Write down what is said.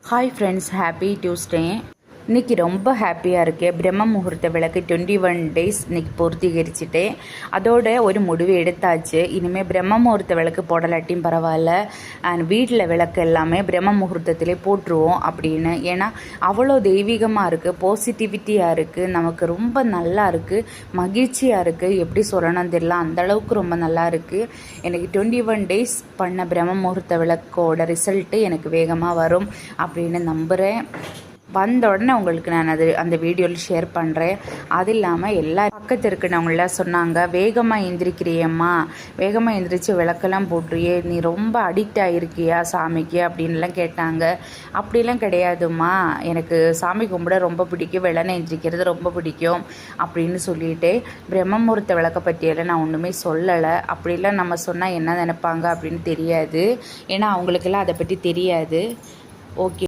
Hi friends, happy Tuesday. இன்றைக்கி ரொம்ப ஹாப்பியாக இருக்கேன். பிரம்ம முகூர்த்த விளக்கு 21 டேஸ் இன்றைக்கி பூர்த்தீகரிச்சுட்டேன். அதோட ஒரு முடிவு எடுத்தாச்சு. இனிமேல் பிரம்ம முகூர்த்த விளக்கு போடலாட்டியும் பரவாயில்ல, அண்ட் வீட்டில் விளக்கு எல்லாமே பிரம்ம முகூர்த்தத்திலே போட்டுருவோம் அப்படின்னு. ஏன்னா அவ்வளோ தெய்வீகமாக இருக்குது, பாசிட்டிவிட்டியாக இருக்குது, நமக்கு ரொம்ப நல்லா இருக்குது, மகிழ்ச்சியாக இருக்குது. எப்படி சொல்லணும்னு தெரியல, அந்தளவுக்கு ரொம்ப நல்லா இருக்குது. எனக்கு 21 டேஸ் பண்ண பிரம்ம முகூர்த்த விளக்கோட ரிசல்ட்டு எனக்கு வேகமாக வரும் அப்படின்னு நம்புகிறேன். வந்த உடனே உங்களுக்கு நான் அந்த வீடியோவில் ஷேர் பண்ணுறேன். அது இல்லாமல் எல்லா பக்கத்து இருக்கிறவங்களாம் சொன்னாங்க, வேகமாக எந்திரிக்கிறியம்மா, வேகமாக எந்திரிச்சு விளக்கெல்லாம் போட்டுறியே, நீ ரொம்ப அடிக்ட் ஆகிருக்கியா சாமிக்கு அப்படின்லாம் கேட்டாங்க. அப்படிலாம் கிடையாதும்மா, எனக்கு சாமி கும்பிட ரொம்ப பிடிக்கும், வெள்ளனை எந்திரிக்கிறது ரொம்ப பிடிக்கும் அப்படின்னு சொல்லிட்டு பிரம்ம முகூர்த்த விளக்கை பற்றியெல்லாம் நான் ஒன்றுமே சொல்லலை. அப்படிலாம் நம்ம சொன்னால் என்ன நினைப்பாங்க அப்படின்னு தெரியாது, ஏன்னா அவங்களுக்கெல்லாம் அதை பற்றி தெரியாது. ஓகே.